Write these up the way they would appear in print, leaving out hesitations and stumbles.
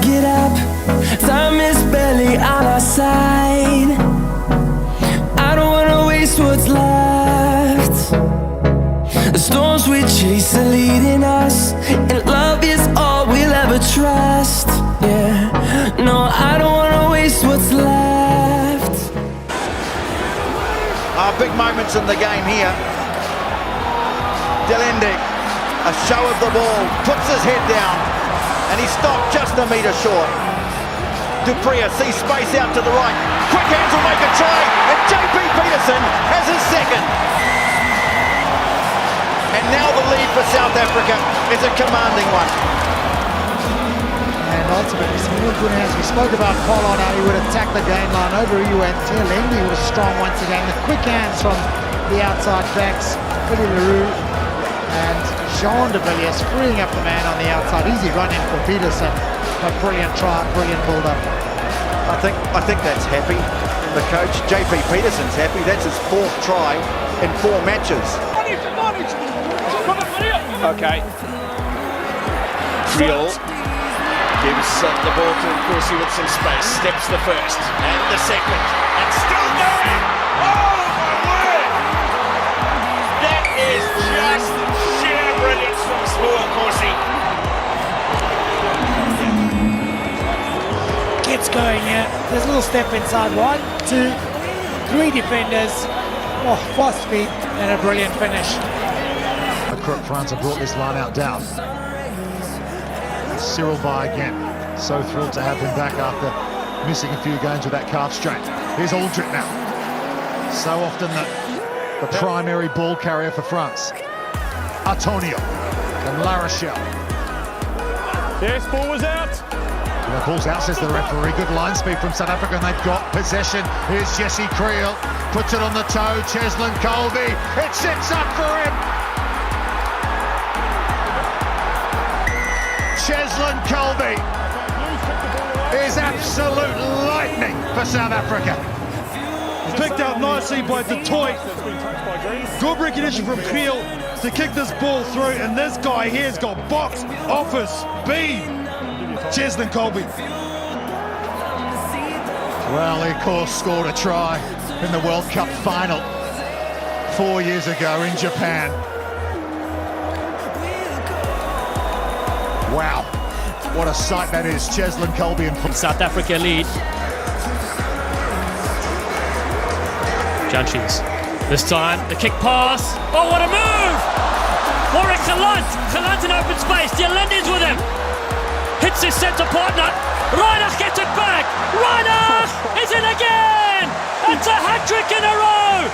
get up. Time is barely on our side. I don't wanna waste what's left. The storms we chase are leading us, and love is all we'll ever trust. Yeah, no, I don't wanna waste what's left. Big moments in the game here. Delende, a show of the ball, puts his head down, and he stopped just a metre short. Dupree sees space out to the right. Quick hands will make a try, and JP Peterson has his second. And now the lead for South Africa is a commanding one. And ultimately some real good hands. We spoke about Pollard, how he would attack the game line. Over he went. Delende was strong once again. The quick hands from the outside backs. Billy Leroux and Jean de Villiers freeing up the man on the outside. Easy run in for Peterson, but brilliant try, brilliant build-up. I think that's happy. The coach, JP Peterson's happy. That's his 4th try in 4 matches. Okay. Real gives the ball to Corsi with some space. Steps the first and the second, and still going. Oh my word! That is just sheer brilliance from small Corsi. Gets going here. There's a little step inside. 1, 2, 3 defenders. Oh, fast speed and a brilliant finish. Crook France have brought this line out down. Cyril by again. So thrilled to have him back after missing a few games with that calf strain. Here's Aldrit now. So often the primary ball carrier for France. Antonio and La Rochelle. Yes, ball was out. The ball's out, says the referee. Good line speed from South Africa, and they've got possession. Here's Jesse Creel. Puts it on the toe. Cheslin Colby. It sits up for him. Cheslin Colby is absolute lightning for South Africa. Picked out nicely by Detroit. Good recognition from Creel to kick this ball through, and this guy here's got box office speed. Cheslin Colby. Well, he of course scored a try in the World Cup final 4 years ago in Japan. Wow, what a sight that is. Cheslin Colby and South Africa lead. Jantjies. This time, the kick pass. Oh, what a move! Warwick Gelant. Gelant in open space. Delende's with him. Hits his centre partner. Reinach gets it back. Reinach is in again! It's a hat-trick in a row!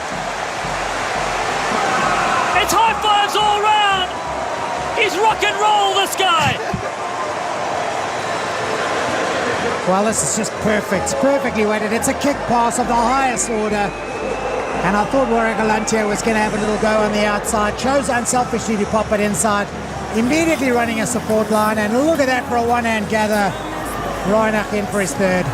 It's high fives all round! He's rock and roll, this guy! Well, this is just perfect. It's perfectly weighted. It's a kick pass of the highest order. And I thought Warwick Gelant was going to have a little go on the outside. Chose unselfishly to pop it inside. Immediately running a support line. And look at that for a one-hand gather. Reinach in for his third.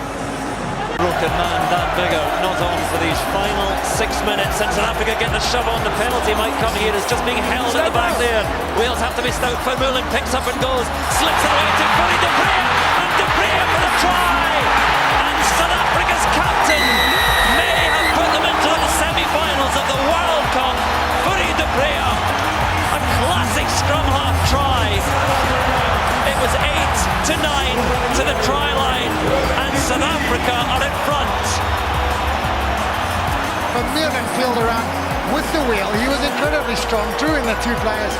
Rook and Dan Bigger not on for these final 6 minutes, and South Africa get the shove on. The penalty might come here. It's just being held at the back there. Wales have to be stout. Vermeulen picks up and goes, slips it away to Fully Dupree, and Dupree for the try. And South Africa's captain may have put them into the semi-finals of the World Cup. Fully Dupree, a classic scrum half try. It was 8-9 to the try line, and South Africa are in front. Vermeulen filled around with the wheel. He was incredibly strong, drew in the 2 players.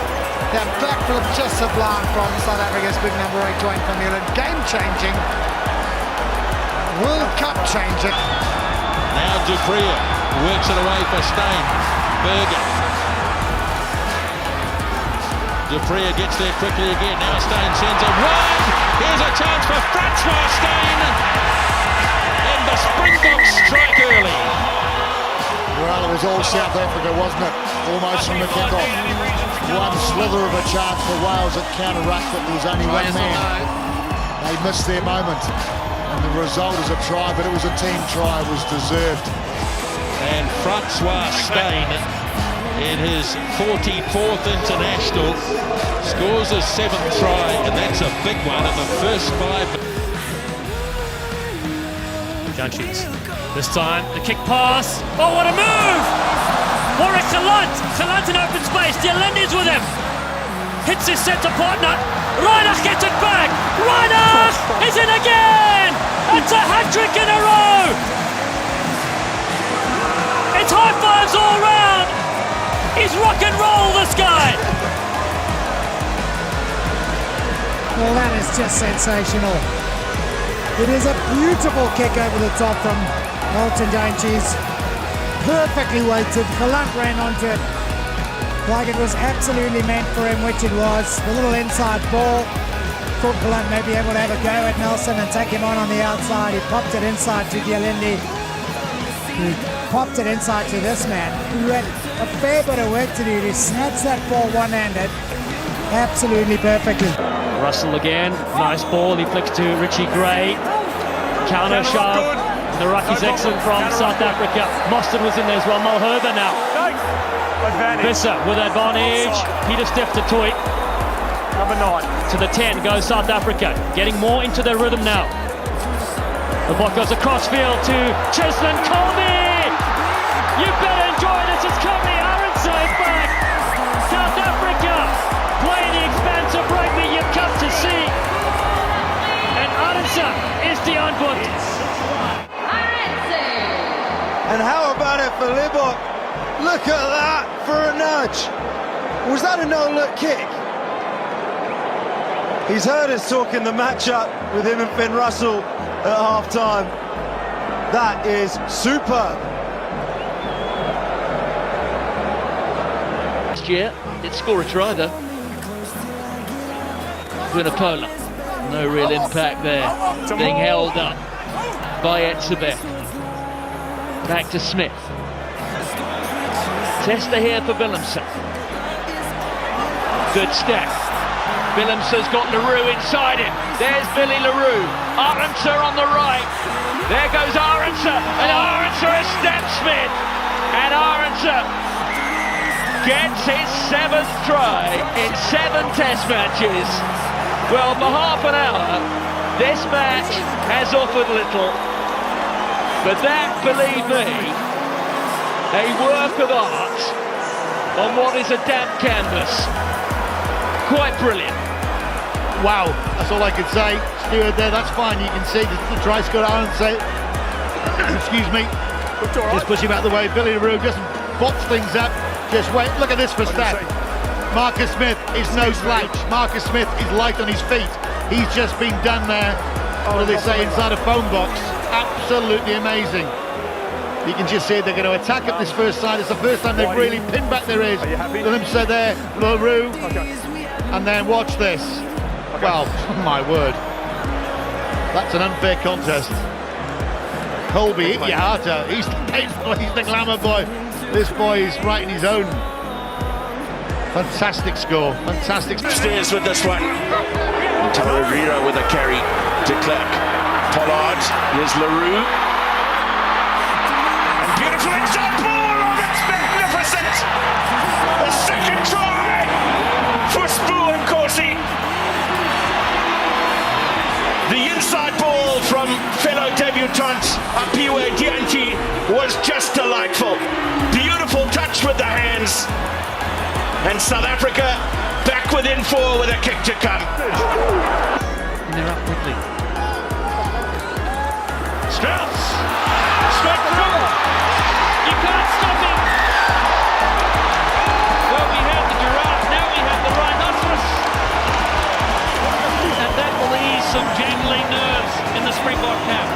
That backflip just sublime from South Africa's big number 8 Dwayne Vermeulen. Game-changing, World Cup changing. Now Dupree works it away for Steyn. Berger. Dupree gets there quickly again. Now Steyn sends it wide. Here's a chance for Francois Steyn. And the Springboks strike early. Well, it was all South Africa, wasn't it? Almost from the kick-off. One slither of a chance for Wales at counteract, but there was only one man. They missed their moment. And the result is a try, but it was a team try. It was deserved. And Francois Steyn, in his 44th international, scores his 7th try, and that's a big one in the first 5. Junchies. This time, the kick pass. Oh, what a move! Warwick Galant in open space. Dielendi's with him. Hits his centre partner. Reinach gets it back. Reinach is in again! It's a hat-trick in a row! It's high fives all round! He's rock and roll, this guy! Well, that is just sensational. It is a beautiful kick over the top from Alton Dainties. Perfectly weighted. Galant ran onto it like it was absolutely meant for him, which it was. The little inside ball. Thought Galant may be able to have a go at Nelson and take him on the outside. He popped it inside to Dielendi. He popped it inside to this man, who had a fair bit of work to do to snatch that ball one-handed absolutely perfectly. Russell again, nice ball, he flicks to Richie Gray. Counter shove, the Rockies excellent from South Africa. Mostyn was in there as well, Malherbe now. Visser with advantage, Peter Stiff to Toy. Number 9. To the 10 goes South Africa, getting more into their rhythm now. The ball goes across field to Cheslin Colby. You better enjoy this, it's Colby. Arendse is back. South Africa playing the expansive rugby you've come to see. And Arendse is the antwoord. And how about it for Libbok? Look at that for a nudge. Was that a no-look kick? He's heard us talking the matchup with him and Finn Russell at half-time. That is superb. Last year, did score a try though. Vunipola, no real impact there. Being held up by Etzebeth. Back to Smith. Tester here for Willemse. Good step. Willemse's got LaRue inside him. There's Billy LaRue. Arendse on the right. There goes Arendse. And Arendse has stepped Smith. And Arendse gets his 7th try in 7 test matches. Well, for half an hour, this match has offered little. But that, believe me, a work of art on what is a damp canvas. Quite brilliant. Wow, that's all I could say. Stewart there, that's fine. You can see the try scorer, Arendse. Excuse me. Just push him out of the way. Billy LaRue just box things up. Just wait. Look at this for stat. Marcus Smith is no slouch. Marcus Smith is light on his feet. He's just been done there. What do they say? Inside a phone box. Absolutely amazing. You can just see they're going to attack at this first side. It's the first time they've really pinned back their ears. Willemse there, LaRue. And then watch this. Well, my word. That's an unfair contest. Colby, hit your heart out. He's the glamour boy. This boy is writing his own. Fantastic score. Fantastic. Stairs with this one. Tamarira with a carry to Clark. Pollard, here's LaRue. And beautiful inside ball. Oh, that's magnificent. The second try for Spoo and Corsi. The inside ball from fellow debutant Apiwe Dianti was just delightful. Beautiful touch with the hands. And South Africa back within 4 with a kick to come. And they're up quickly. Strauss! Straight through! You can't stop him! Well, we had the giraffe, now we have the rhinoceros. And that will ease some jangling nerves in the Springbok camp.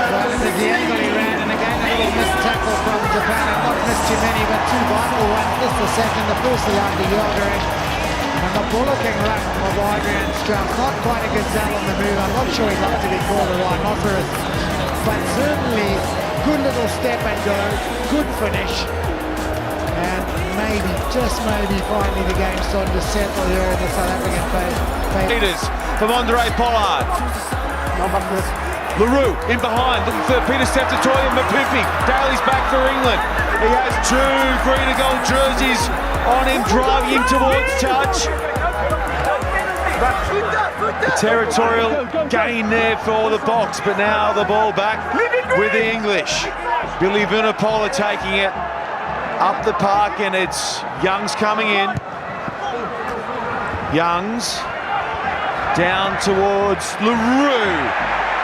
Right into the angle he ran, and again a little missed tackle from Japan, and not missed too many, but 2 vital ones. This the second, the first along the Yildirim. And the bullocking run of Adrian Strauss, not quite a gazelle on the move. I'm not sure he'd like to be called a rhinoceros, but certainly good little step and go, good finish. And maybe, just maybe, finally the game's starting to settle here in the South African phase. Leaders from Andre Pollard. LaRue in behind, looking for Peter Steptoe and Mapimpi. Daly's back for England. He has 2 green and gold jerseys on him, driving him towards touch. A territorial gain there for the Boks, but now the ball back. with the English. Billy Vunipola taking it up the park, and it's Youngs coming in. Youngs down towards LaRue.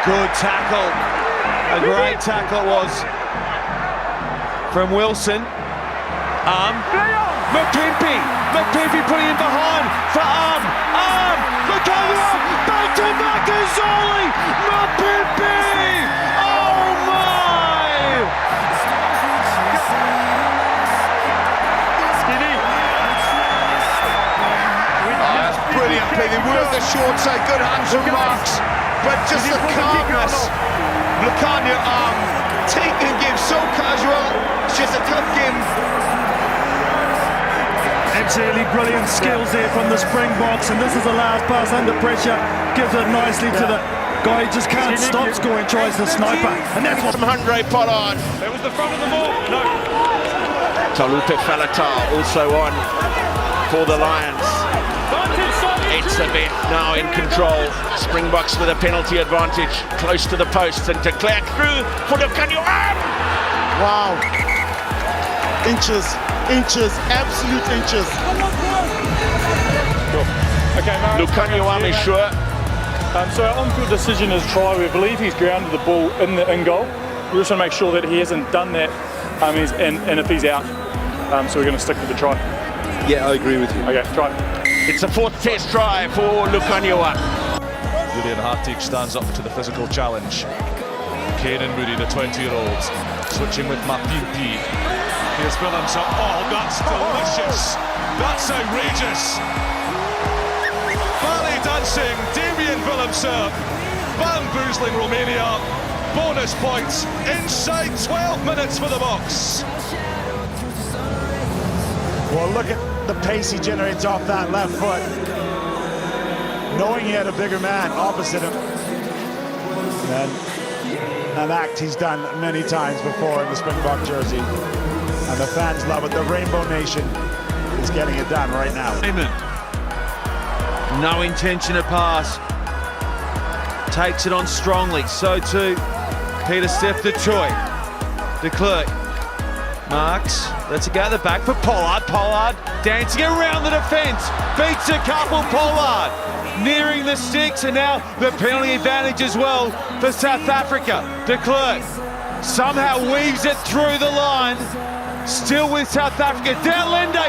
Good tackle. A great tackle was from Wilson. McPimpy putting it behind for look over, back to Makazoli, McPimpy, oh my! That's brilliant, Piggy. Worth the short side, good hands and marks, but just the calmness. Lukanya take and give so casual, it's just a tough game. Absolutely brilliant skills there from the Springboks, and this is the last pass under pressure, gives it nicely to the guy who just can't stop scoring tries, the sniper, and that's what From Andre Pollard. That was the front of the ball. No. Talupe Faletau also on for the Lions. It's a bit now in control. Springboks with a penalty advantage, close to the post, and declared through for Lukanyo. Wow. Inches, absolute inches. Okay, Mark. Lukanyo is sure. So our on-field decision is try. We believe he's grounded the ball in goal. We just want to make sure that he hasn't done that, and if he's out, so we're going to stick with the try. Yeah, I agree with you. Okay, try. It's a fourth test try for Lukanyo. Julian Hartig stands up to the physical challenge. Caden Moody, the 20-year-old, switching with Mapimpi. Here's Willems. Oh, that's delicious. That's outrageous. Ballet dancing, Damien Willems, bamboozling Romania. Bonus points inside 12 minutes for the Boks. Well, look at the pace he generates off that left foot. Knowing he had a bigger man opposite him. And an act he's done many times before in the Springbok jersey. And the fans love it. The Rainbow Nation is getting it done right now. No intention of pass. Takes it on strongly. So too Peter Steph de Toy. De Klerk. Marks. Let's go at the back for Pollard. Pollard dancing around the defence. Beats a couple. Pollard nearing the sticks, and now the penalty advantage as well for South Africa. De Klerk somehow weaves it through the line. Still with South Africa. Dalende!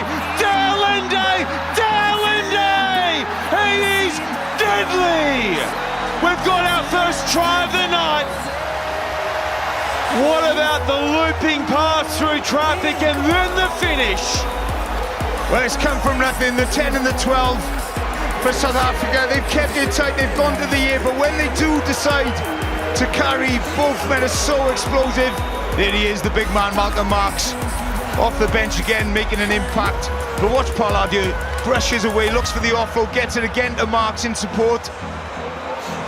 He is deadly! We've got our first try of the night. What about the looping pass through traffic and then the finish? Well, it's come from nothing. The 10 and the 12 for South Africa. They've kept it tight. They've gone to the air, but when they do decide to carry, both men are so explosive. There he is, the big man, Malcolm Marx, off the bench again, making an impact. But watch Pollard here, brushes away, looks for the offload, gets it again to Marx in support.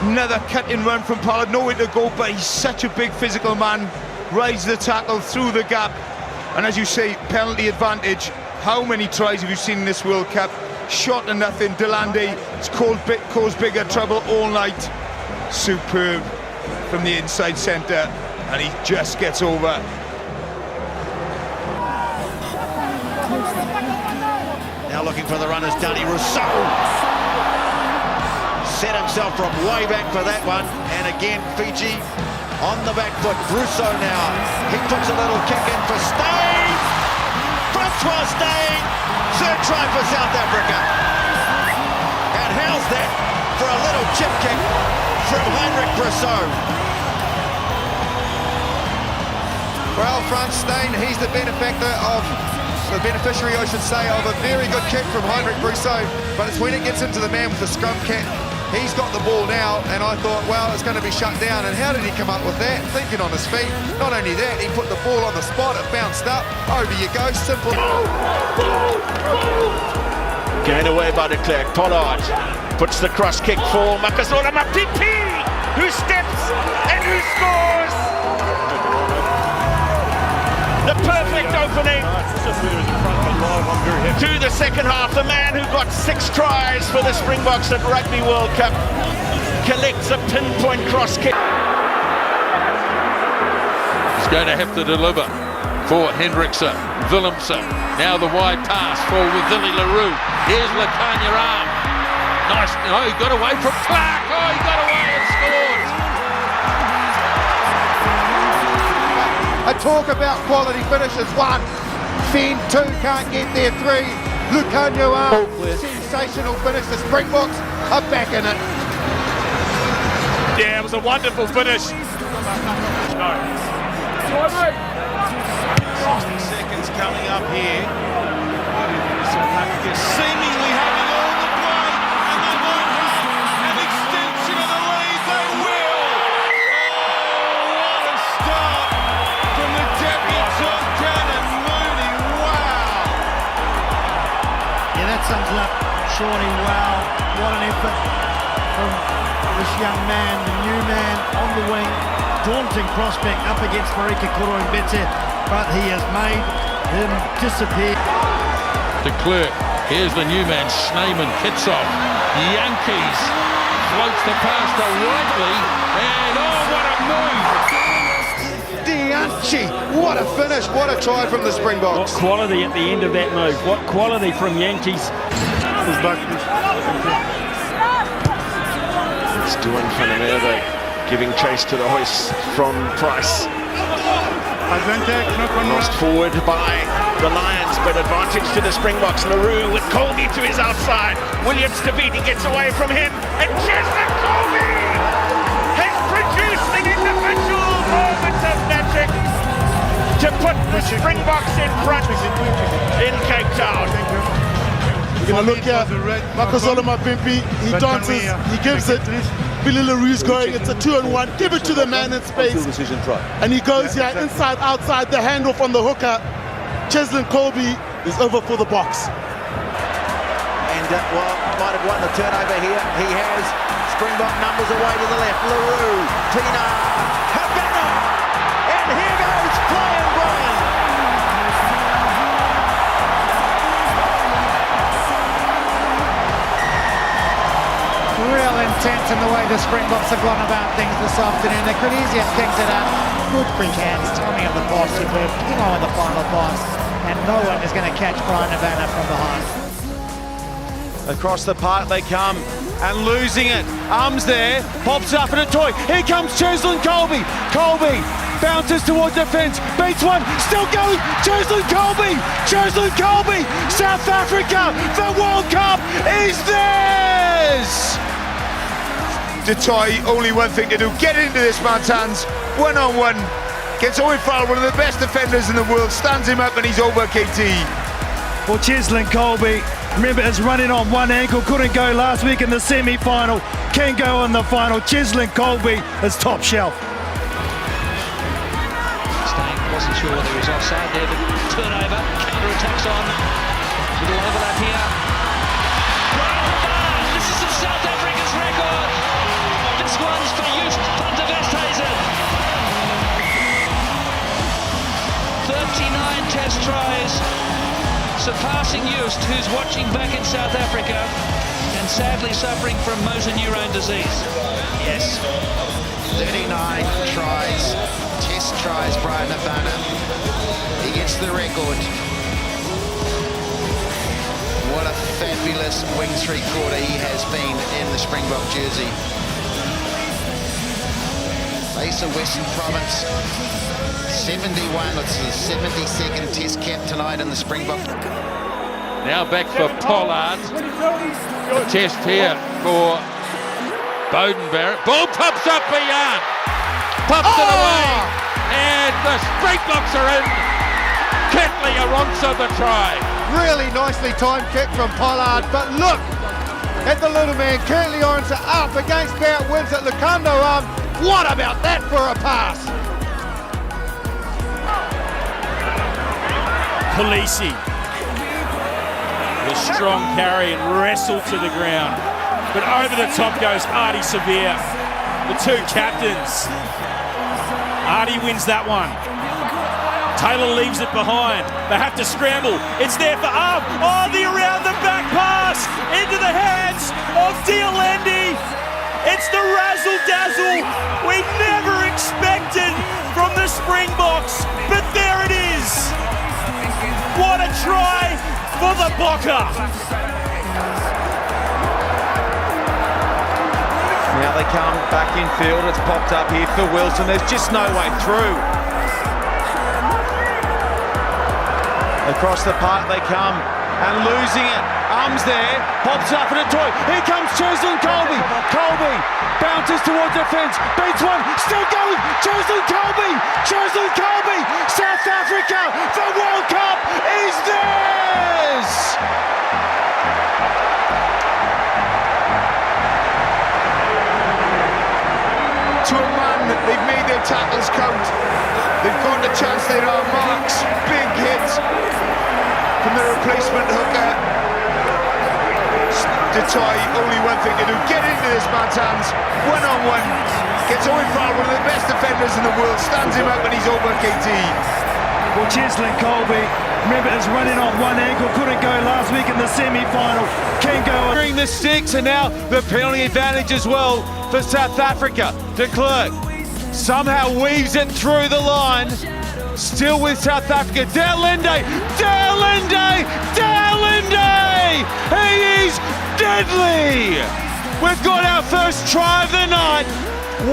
Another cut and run from Pollard, nowhere to go, but he's such a big physical man. Rides the tackle through the gap, and as you say, penalty advantage. How many tries have you seen in this World Cup? Shot to nothing. Delande has caused bigger trouble all night. Superb from the inside centre, and he just gets over. Now looking for the runners, Danny Rousseau. Set himself from way back for that one, and again Fiji on the back foot. Rousseau now, he puts a little kick in for Steyn. Francois Steyn, third try for South Africa. And how's that for a little chip kick from Heinrich Rousseau? Well, Franz Steyn, he's the beneficiary, I should say, of a very good kick from Heinrich Rousseau. But it's when it gets into the man with the scrum kick. He's got the ball now, and I thought, well, it's going to be shut down. And how did he come up with that? Thinking on his feet. Not only that, he put the ball on the spot. It bounced up. Over you go. Simple. Gained away by de Klerk. Pollard puts the cross kick for Makazola Mapipi, who steps and who scores. The perfect opening to the second half. The man who got 6 tries for the Springboks at Rugby World Cup collects a pinpoint cross kick. He's going to have to deliver for Hendrickson. Willemse. Now the wide pass for Willie LaRue. Here's Lukanya Arm. Nice. Oh, he got away from Clark. Oh, he got away and scored. I talk about quality finishes. 1, Fenn 2, can't get there. 3, Lukanya Arm. Sensational finish. The Springboks are back in it. Yeah, it was a wonderful finish. 60 seconds coming up here. South Africa seemingly having all the play, and they might have an extension of the lead. They will. Oh, what a start from the debutant Cannon Mooney. Wow. Yeah, that sums it up. Shawnee, wow. What an effort from this young man, the new man on the wing. Daunting prospect up against Marika Korombete, but he has made him disappear. De Klerk. Here's the new man, Schneemann, Kitsov. Yankees floats the pass to Rugby, and oh, what a move! Dianchi, what a finish, what a try from the Springboks. What quality at the end of that move. What quality from Yankees. Still in front of there, giving chase to the hoist from Price. Lost forward by the Lions, but advantage to the Springboks. LaRue with Colby to his outside. Williams to beat, he gets away from him. And Cheslin Colby has produced an individual moment of magic to put the Springboks in front in Cape Town. We're going to look here. Makazole Mapimpi, he dances, he gives it. Billy LaRue's going, it's a 2-on-1. Give it to the man in space. And he goes here, inside, outside, the handoff on the hooker. Cheslin Colby is over for the box. And, might have won the turnover here. He has. Springbok numbers away to the left. LaRue, Tina, Havana. And here goes Brian Bryan. Real intent in the way the Springboks have gone about things this afternoon. They could easily have kicked it out. Good quick hands, timing of the pass superb, kicking on with the final pass, and no one is going to catch Brian Havana from behind. Across the park they come, and losing it. Arms there, pops up at a toy. Here comes Cheslin Colby. Colby bounces towards the fence, beats one, still going. Cheslin Colby, Cheslin Colby. South Africa, the World Cup is theirs. To try, only one thing to do, get into this man's hands, one-on-one. Gets Owen Farrell, one of the best defenders in the world, stands him up and he's over KT. Well, Cheslin Colby, remember, is running on one ankle, couldn't go last week in the semi-final, can go in the final. Cheslin Colby is top shelf. Stein wasn't sure whether he was offside there, but turnover, counter-attacks on. Little overlap here. This is the South Africa's record. This one's for Joost van der Westhuizen. 39 test tries, surpassing Joost, who's watching back in South Africa and sadly suffering from motor neurone disease. Yes, 39 tries, test tries, Brian Havana. He gets the record. What a fabulous wing three-quarter he has been in the Springbok jersey. Face of Western Province, 71, it's the 72nd test cap tonight in the Springbok. Now back for Pollard. A test here for Bowden Barrett. Ball pops up for Jan. Pops it away. And the Springboks are in. Ketley Aronsa the try. Really nicely timed kick from Pollard, but look at the little man, Ketley Aronsa up against Barrett, wins at Lukando Arm. What about that for a pass? Polisi. The strong carry and wrestle to the ground. But over the top goes Artie Severe. The two captains. Artie wins that one. Taylor leaves it behind. They have to scramble. It's there for Arm. Oh, the around the back pass into the hands of Dialendi. It's the razzle-dazzle we never expected from the Springboks. box, but there it is. What a try for the Bokker. Now they come back in field. It's popped up here for Wilson. There's just no way through. Across the park they come and losing it. Arms there, pops up at a toy. Here comes Cheslin Colby. Colby bounces towards the fence. Beats one, still going. Cheslin Colby. Cheslin Colby. South Africa, the World Cup is theirs. To a man, they've made their tackles count. They've got the chance, there are marks, big hits from the replacement hooker. De Toy, only one thing to do, get into this man's hands, one-on-one, gets Owen Farrell, one of the best defenders in the world, stands him up and he's over KT. Well, Cheslin Colby, remember, is running on one ankle, couldn't go last week in the semi-final, can go. Bring the sticks, and now the penalty advantage as well for South Africa. De Klerk somehow weaves it through the line. Still with South Africa. Derlinde! Derlinde! Derlinde! He is deadly! We've got our first try of the night.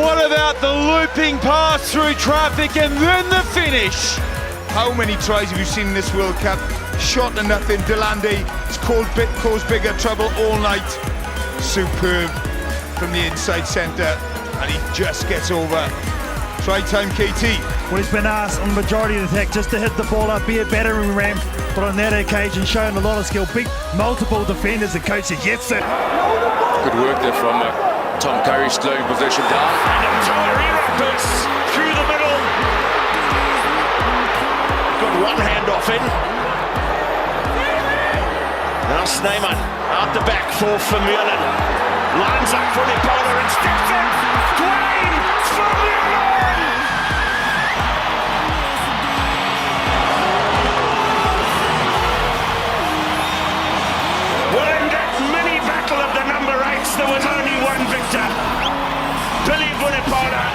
What about the looping pass through traffic and then the finish? How many tries have you seen in this World Cup? Shot to nothing, Delande has caused bigger trouble all night. Superb from the inside centre, and he just gets over. Try time, KT. Well, he's been asked on the majority of the attack just to hit the ball up, be a battering ram, but on that occasion showing a lot of skill. Big multiple defenders, the coach said, yes sir. Good work there from Tom Curry, slowing possession down. And Tyree Roberts through the middle. Got one hand off in. Now Snyman out the back for Vermeulen. Lines up for Nepal and steps in. Dwayne Vermeulen! Well, in that mini battle of the number 8s, there was only one victor. Billy Vunipola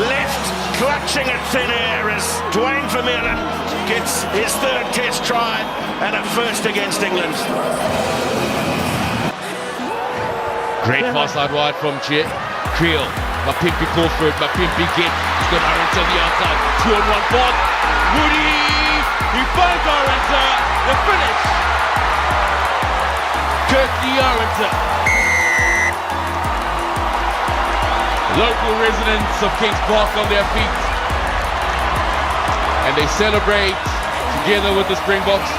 left clutching at thin air as Dwayne Vermeulen gets his third test try and a first against England. Great pass out wide from Creel. Mapimpi Crawford, Mapimpi get. He's got Arendse on the outside. 2-on-1 ball. Moody! He finds Arendse. The finish! Kirky Arendse. Local residents of Kings Park on their feet. And they celebrate together with the Springboks.